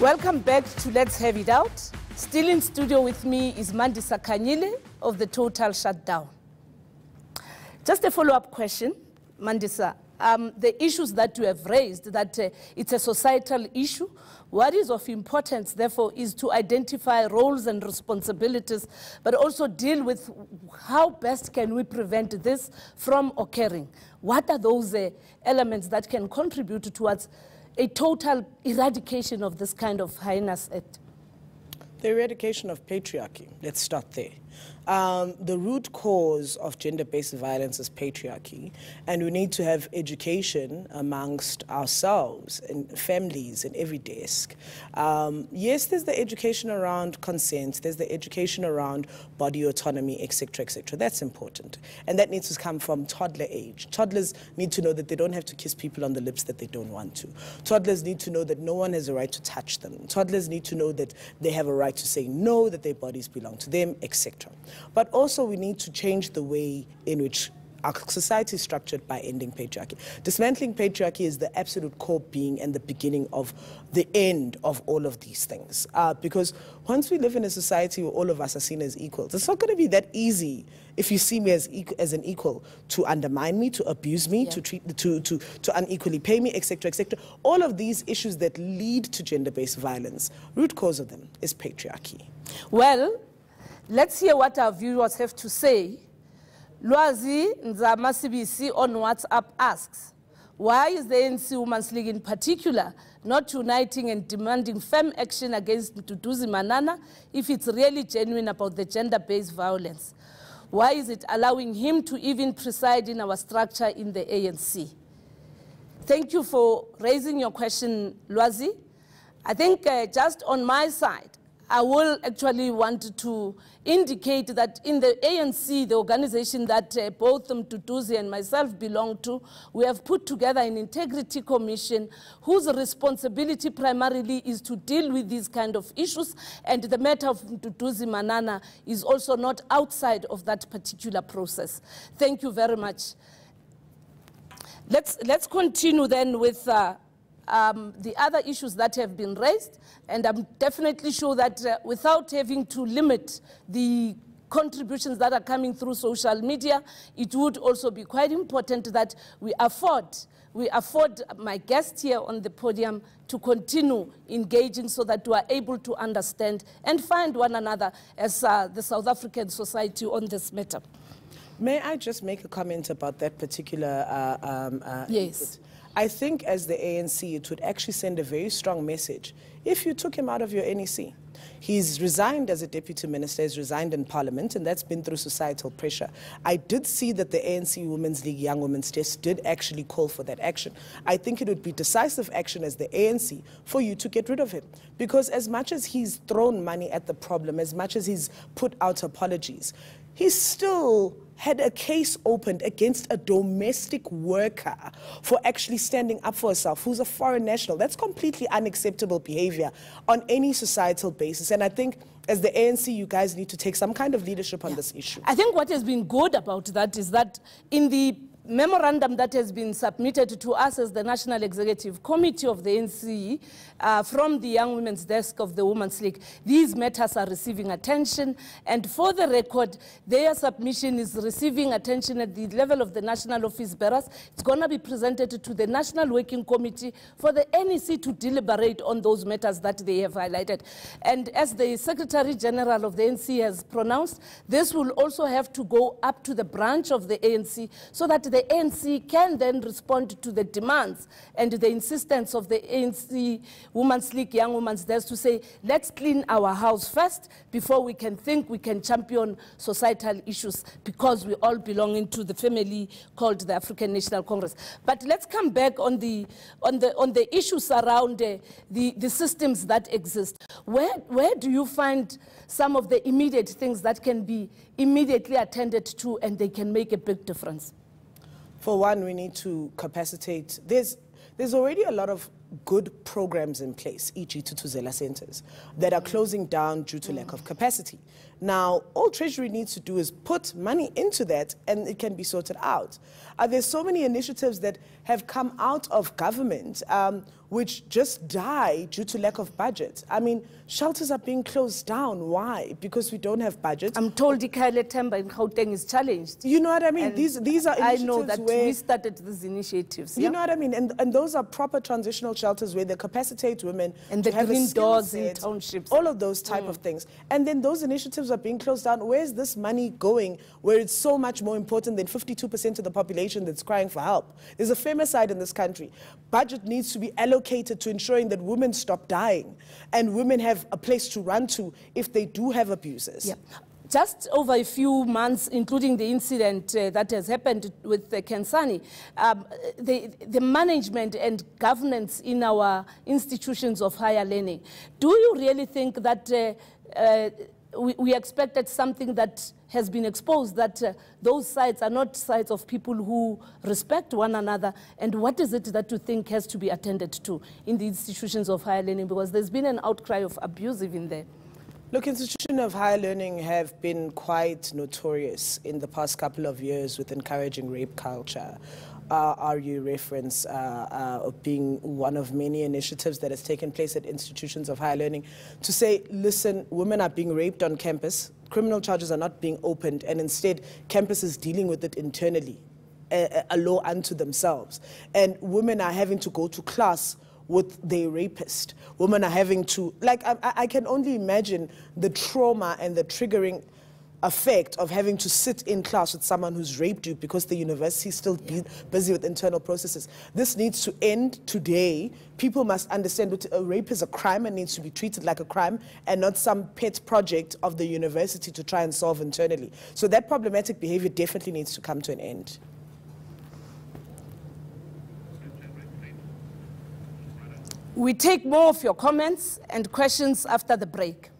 Welcome back to Let's Have It Out. Still in studio with me is Mandisa of the Total Shutdown. Just a follow-up question, Mandisa. The issues that you have raised, that it's a societal issue, what is of importance, therefore, is to identify roles and responsibilities, but also deal with how best can we prevent this from occurring. What are those elements that can contribute towards a total eradication of this kind of heinous act? The eradication of patriarchy. Let's start there. The root cause of gender-based violence is patriarchy, and we need to have education amongst ourselves and families in every desk. Yes, there's the education around consent, there's the education around body autonomy, etc., etc. That's important, and that needs to come from toddler age. Toddlers need to know that they don't have to kiss people on the lips that they don't want to. Toddlers need to know that no one has a right to touch them. Toddlers need to know that they have a right to say no, that their bodies belong to them, etc. But also we need to change the way in which our society is structured by ending patriarchy. Dismantling patriarchy is the absolute core being and the beginning of the end of all of these things. Because once we live in a society where all of us are seen as equals, it's not going to be that easy if you see me as an equal to undermine me, to abuse me, to treat, to unequally pay me, etc., etc. All of these issues that lead to gender-based violence, root cause of them is patriarchy. Well, let's hear what our viewers have to say. Lwazi Nzama CBC on WhatsApp asks, why is the ANC Women's League in particular not uniting and demanding firm action against Mduduzi Manana if it's really genuine about the gender-based violence? Why is it allowing him to even preside in our structure in the ANC? Thank you for raising your question, Lwazi. I think just on my side, I will actually want to indicate that in the ANC, the organization that both Mduduzi and myself belong to, we have put together an integrity commission whose responsibility primarily is to deal with these kind of issues, and the matter of Mduduzi Manana is also not outside of that particular process. Thank you very much. Let's continue then with the other issues that have been raised, and I'm definitely sure that without having to limit the contributions that are coming through social media, it would also be quite important that we afford my guests here on the podium to continue engaging so that we are able to understand and find one another as the South African society on this matter. May I just make a comment about that particular yes. input? I think as the ANC, it would actually send a very strong message if you took him out of your NEC. He's resigned as a deputy minister, he's resigned in parliament, and that's been through societal pressure. I did see that the ANC Women's League Young Women's Desk did actually call for that action. I think it would be decisive action as the ANC for you to get rid of him. Because as much as he's thrown money at the problem, as much as he's put out apologies, he's still had a case opened against a domestic worker for actually standing up for herself, who's a foreign national. That's completely unacceptable behavior on any societal basis. And I think as the ANC, you guys need to take some kind of leadership on this issue. I think what has been good about that is that in the memorandum that has been submitted to us as the National Executive Committee of the ANC from the Young Women's Desk of the Women's League, these matters are receiving attention, and for the record, their submission is receiving attention at the level of the National Office Bearers. It's going to be presented to the National Working Committee for the NEC to deliberate on those matters that they have highlighted. And as the Secretary General of the ANC has pronounced, this will also have to go up to the branch of the ANC so that the ANC can then respond to the demands and the insistence of the ANC Women's League Young Women's Desk to say, let's clean our house first before we can think we can champion societal issues, because we all belong into the family called the African National Congress. But let's come back on the issues around the systems that exist. Where do you find some of the immediate things that can be immediately attended to and they can make a big difference? For one, we need to capacitate. There's there's already a lot of good programs in place, e.g. Tutuzela centers, that are closing down due to lack of capacity. Now, all Treasury needs to do is put money into that and it can be sorted out. There's so many initiatives that have come out of government which just die due to lack of budget. I mean, shelters are being closed down. Why? Because we don't have budget. I'm told Ikaele Temba in Gauteng is challenged. You know what I mean? And these are initiatives I know that where we started these initiatives. you know what I mean? And those are proper transitional shelters where they capacitate women And to the have a green skill doors in set, townships. all of those type of things. And then those initiatives are being closed down. Where's this money going where it's so much more important than 52% of the population that's crying for help? There's a femicide in this country. Budget needs to be allocated to ensuring that women stop dying and women have a place to run to if they do have abuses. Yeah. Just over a few months, including the incident that has happened with Kensani, the management and governance in our institutions of higher learning, do you really think that we expected something that has been exposed, that those sites are not sites of people who respect one another? And what is it that you think has to be attended to in the institutions of higher learning? Because there's been an outcry of abuse even there. Look, institutions of higher learning have been quite notorious in the past couple of years with encouraging rape culture. RU reference of being one of many initiatives that has taken place at institutions of higher learning to say, listen, women are being raped on campus, criminal charges are not being opened, and instead campus is dealing with it internally, a law unto themselves. And women are having to go to class with their rapist. Women are having to, like, I can only imagine the trauma and the triggering effect of having to sit in class with someone who's raped you because the university is still busy with internal processes. This needs to end today. People must understand that rape is a crime and needs to be treated like a crime and not some pet project of the university to try and solve internally. So that problematic behavior definitely needs to come to an end. We take more of your comments and questions after the break.